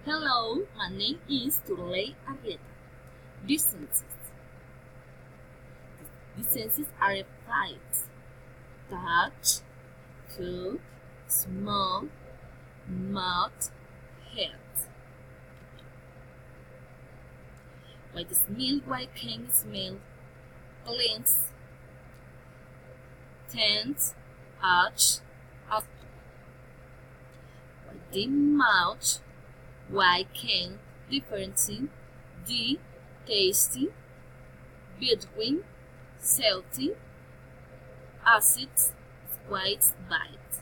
Hello, my name is Turley Arrieta. Distances. Distances are flights. Touch, cook, small, mouth, head. Why the smell, why can you smell? Glance, tent, arch, up. Why the mouth, why can differencing the tasty, between, salty, acid, quite bite.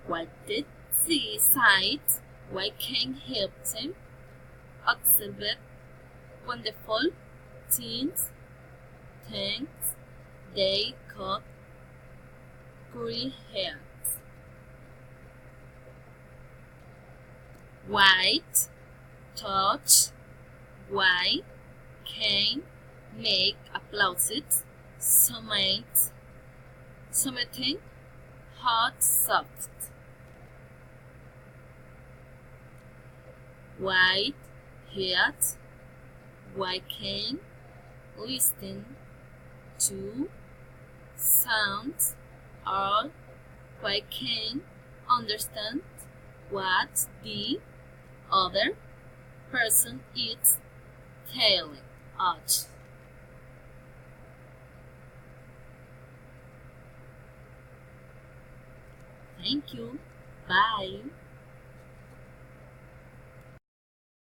What did the sight? Why can help them observe wonderful things? Thanks, they got curly hair. White, touch, why can make applauses, something hot, soft. White, head, why can listen to sounds, or why can understand what the other person is telling us. Thank you. Bye.